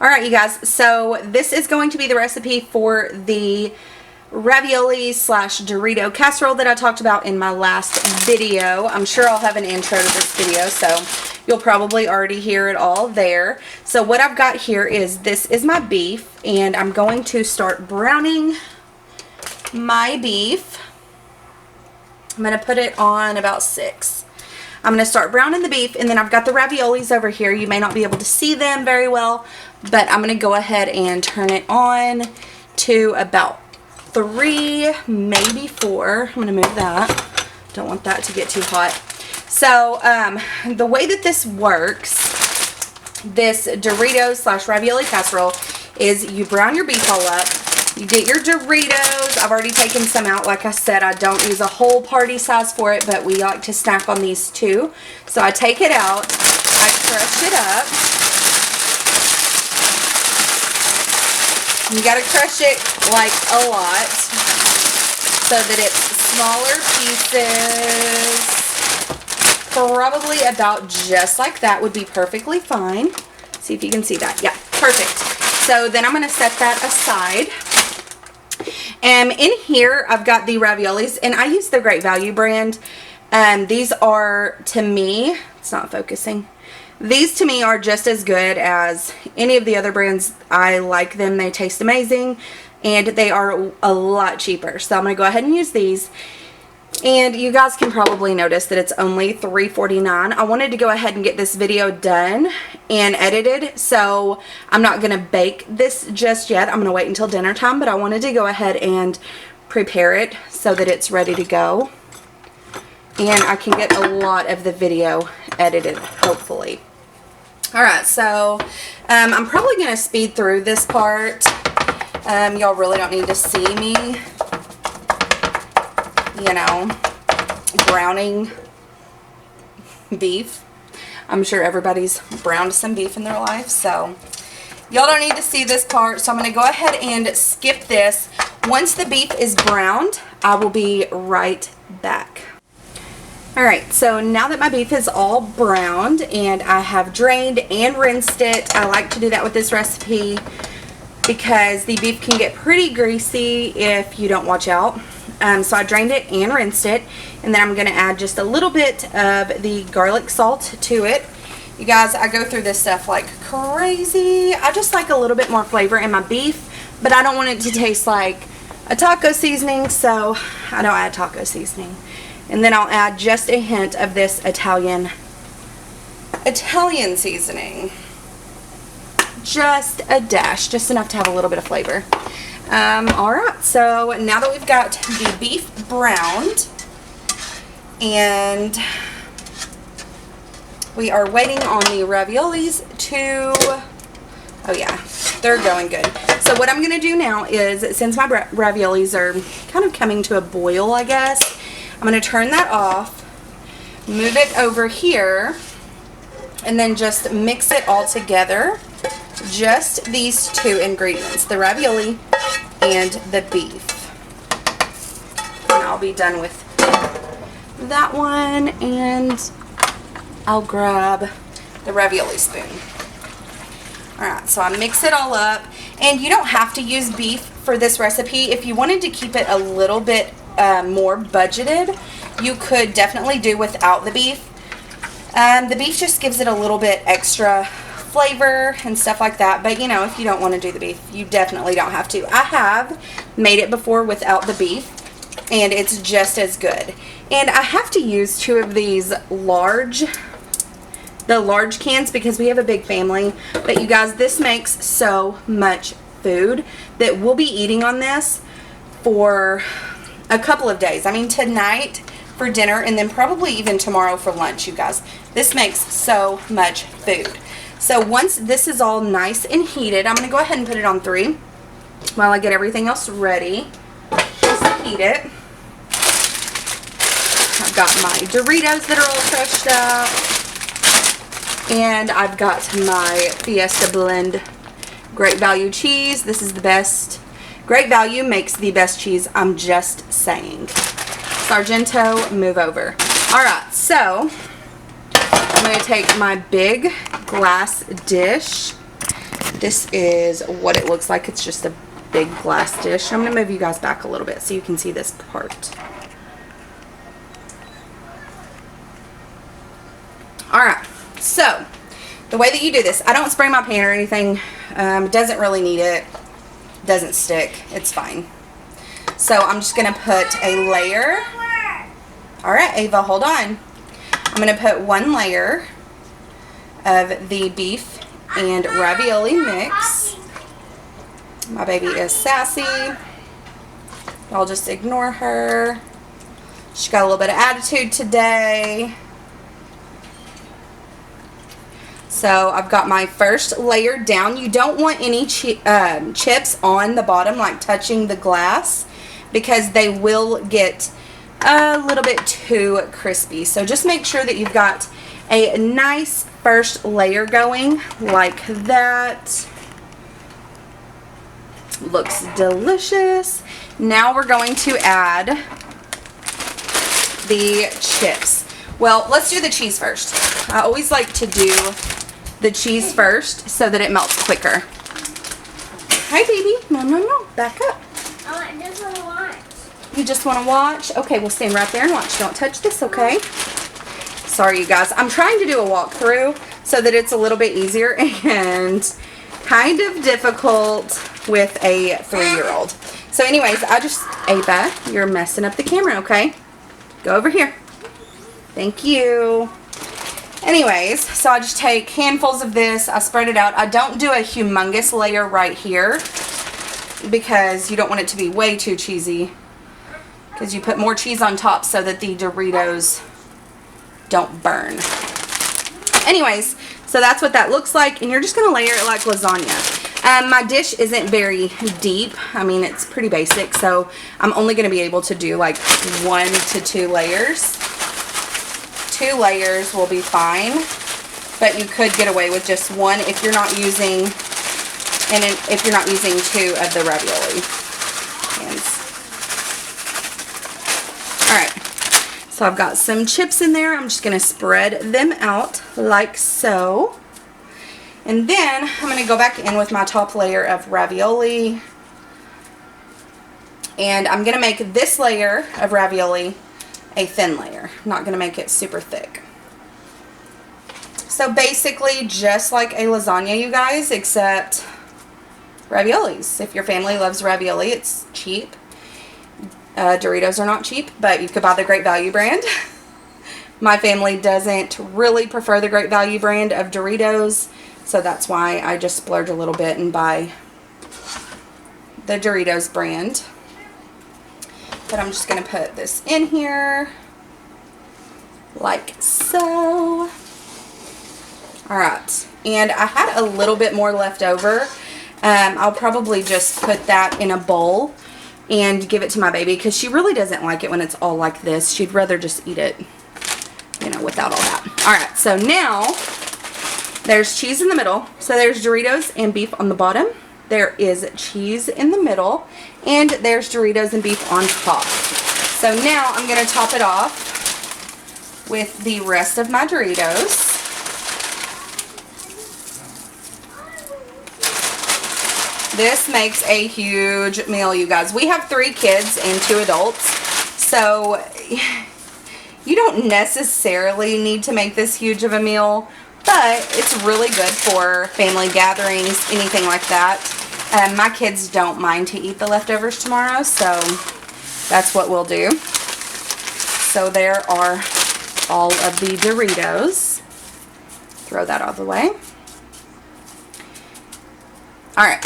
Alright, you guys, so this is going to be the recipe for the Ravioli/Dorito casserole that I talked about in my last video. I'm sure I'll have an intro to this video, so you'll probably already hear it all there. So what I've got here is, this is my beef, and I'm going to start browning my beef. I'm going to put it on about 6. I'm going to start browning the beef, and then I've got the raviolis over here. You may not be able to see them very well, but I'm going to go ahead and turn it on to about 3, maybe 4. I'm going to move that. Don't want that to get too hot. So, the way that this works, this Doritos/ravioli casserole, is you brown your beef all up. You get your Doritos. I've already taken some out. Like I said, I don't use a whole party size for it, but we like to snack on these too. So I take it out. I crush it up. You got to crush it like a lot so that it's smaller pieces. Probably about just like that would be perfectly fine. See if you can see that. Yeah, perfect. So then I'm going to set that aside. And in here, I've got the raviolis, and I use the Great Value brand. These are, to me, it's not focusing. These to me are just as good as any of the other brands. I like them. They taste amazing, and they are a lot cheaper. So I'm going to go ahead and use these. And you guys can probably notice that it's only $3.49. I wanted to go ahead and get this video done and edited, so I'm not going to bake this just yet. I'm going to wait until dinner time, but I wanted to go ahead and prepare it so that it's ready to go. And I can get a lot of the video edited, hopefully. Alright, so I'm probably going to speed through this part. Y'all really don't need to see me, you know, browning beef. I'm sure everybody's browned some beef in their life, so y'all don't need to see this part. So I'm going to go ahead and skip this. Once the beef is browned, I will be right back. Alright, so now that my beef is all browned and I have drained and rinsed it, I like to do that with this recipe because the beef can get pretty greasy if you don't watch out. So I drained it and rinsed it, and then I'm going to add just a little bit of the garlic salt to it. You guys, I go through this stuff like crazy. I just like a little bit more flavor in my beef, but I don't want it to taste like a taco seasoning, so I don't add taco seasoning. And then I'll add just a hint of this Italian seasoning. Just a dash, just enough to have a little bit of flavor. Alright, so now that we've got the beef browned and we are waiting on the raviolis to, oh yeah, they're going good. So what I'm going to do now is, since my raviolis are kind of coming to a boil, I guess, I'm going to turn that off, move it over here, and then just mix it all together. Just these 2 ingredients, the ravioli and the beef. And I'll be done with that one, and I'll grab the ravioli spoon. Alright, so I mix it all up, and you don't have to use beef for this recipe. If you wanted to keep it a little bit more budgeted, you could definitely do without the beef. The beef just gives it a little bit extra flavor and stuff like that, but you know, if you don't want to do the beef, you definitely don't have to. I have made it before without the beef, and it's just as good. And I have to use 2 of these large cans because we have a big family. But you guys, this makes so much food that we'll be eating on this for a couple of days. I mean, tonight for dinner, and then probably even tomorrow for lunch, you guys. This makes so much food. So once this is all nice and heated, I'm going to go ahead and put it on 3 while I get everything else ready. Just heat it. I've got my Doritos that are all crushed up. And I've got my Fiesta Blend Great Value cheese. This is the best. Great Value makes the best cheese. I'm just saying. Sargento, move over. Alright, so I'm going to take my big glass dish This is what it looks like. It's just a big glass dish. I'm going to move you guys back a little bit so you can see this part. Alright, so the way that you do this, I don't spray my pan or anything. It doesn't really need it. Doesn't stick. It's fine. So I'm just going to put a layer. Alright, Ava, hold on. I'm going to put one layer of the beef and ravioli mix. My baby is sassy. Y'all just ignore her. She got a little bit of attitude today. So I've got my first layer down. You don't want any chips on the bottom, like touching the glass, because they will get a little bit too crispy. So just make sure that you've got a nice first layer going like that. Looks delicious. Now we're going to add the chips. Well, let's do the cheese first. I always like to do the cheese first so that it melts quicker. Hi, baby. No. Back up. I just want to watch. You just want to watch? Okay, we'll stand right there and watch. Don't touch this, okay? Sorry, you guys. I'm trying to do a walkthrough so that it's a little bit easier and kind of difficult with a 3-year-old. So anyways, Ava, you're messing up the camera, okay? Go over here. Thank you. Anyways, so I just take handfuls of this. I spread it out. I don't do a humongous layer right here because you don't want it to be way too cheesy, because you put more cheese on top so that the Doritos don't burn. Anyways, so that's what that looks like, and you're just going to layer it like lasagna. My dish isn't very deep. I mean, it's pretty basic, so I'm only going to be able to do like 1 to 2 layers. 2 layers will be fine, but you could get away with just 1 if you're not using, and if you're not using 2 of the ravioli pans. Alright, so I've got some chips in there. I'm just going to spread them out like so. And then I'm going to go back in with my top layer of ravioli. And I'm going to make this layer of ravioli a thin layer. I'm not going to make it super thick. So basically just like a lasagna, you guys, except raviolis. If your family loves ravioli, it's cheap. Doritos are not cheap, but you could buy the Great Value brand. My family doesn't really prefer the Great Value brand of Doritos, so that's why I just splurge a little bit and buy the Doritos brand. But I'm just going to put this in here like so. Alright, and I had a little bit more left over. I'll probably just put that in a bowl and give it to my baby, because she really doesn't like it when it's all like this. She'd rather just eat it, you know, without all that. Alright, so now there's cheese in the middle. So there's Doritos and beef on the bottom. There is cheese in the middle, and there's Doritos and beef on top. So now I'm going to top it off with the rest of my Doritos. This makes a huge meal, you guys. We have 3 kids and 2 adults, so you don't necessarily need to make this huge of a meal, but it's really good for family gatherings, anything like that. My kids don't mind to eat the leftovers tomorrow, so that's what we'll do. So there are all of the Doritos. Throw that out of the way. Alright,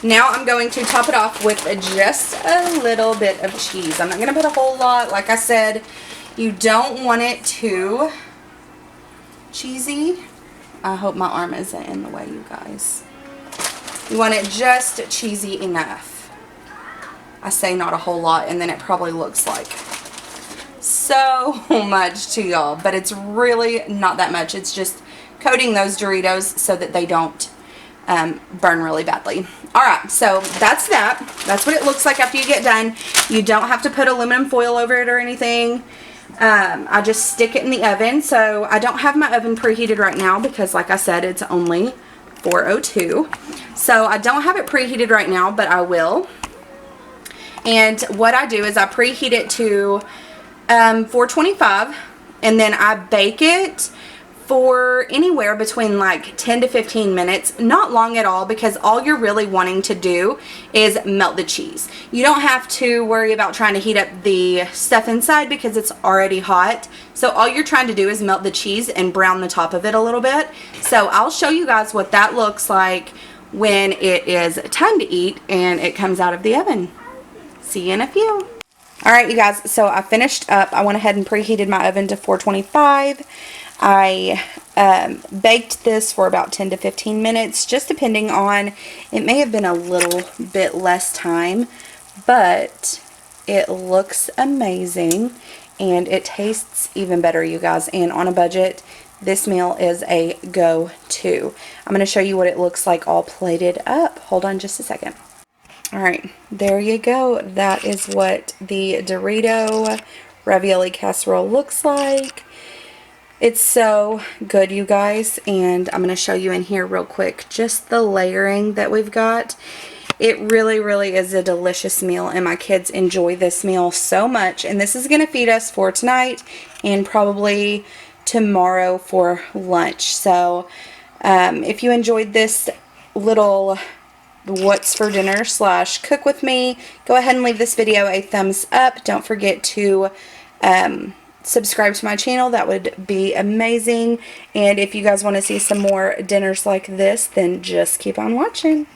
now I'm going to top it off with just a little bit of cheese. I'm not going to put a whole lot. Like I said, you don't want it too cheesy. I hope my arm isn't in the way, you guys. You want it just cheesy enough. I say not a whole lot, and then it probably looks like so much to y'all, but it's really not that much. It's just coating those Doritos so that they don't burn really badly. Alright, so that's that. That's what it looks like after you get done. You don't have to put aluminum foil over it or anything. I just stick it in the oven. So I don't have my oven preheated right now because, like I said, it's only 402. So I don't have it preheated right now, but I will. And what I do is I preheat it to 425, and then I bake it for anywhere between like 10 to 15 minutes. Not long at all, because all you're really wanting to do is melt the cheese. You don't have to worry about trying to heat up the stuff inside because it's already hot. So all you're trying to do is melt the cheese and brown the top of it a little bit. So I'll show you guys what that looks like when it is time to eat and it comes out of the oven. See you in a few. Alright, you guys, so I finished up. I went ahead and preheated my oven to 425. I baked this for about 10 to 15 minutes, just depending on, it may have been a little bit less time, but it looks amazing and it tastes even better, you guys. And on a budget, this meal is a go-to. I'm going to show you what it looks like all plated up. Hold on just a second. Alright, there you go. That is what the Dorito Ravioli Casserole looks like. It's so good, you guys, and I'm going to show you in here real quick just the layering that we've got. It really, really is a delicious meal, and my kids enjoy this meal so much. And this is going to feed us for tonight and probably tomorrow for lunch. So if you enjoyed this little what's for dinner / cook with me, go ahead and leave this video a thumbs up. Don't forget to subscribe to my channel. That would be amazing. And if you guys want to see some more dinners like this, then just keep on watching.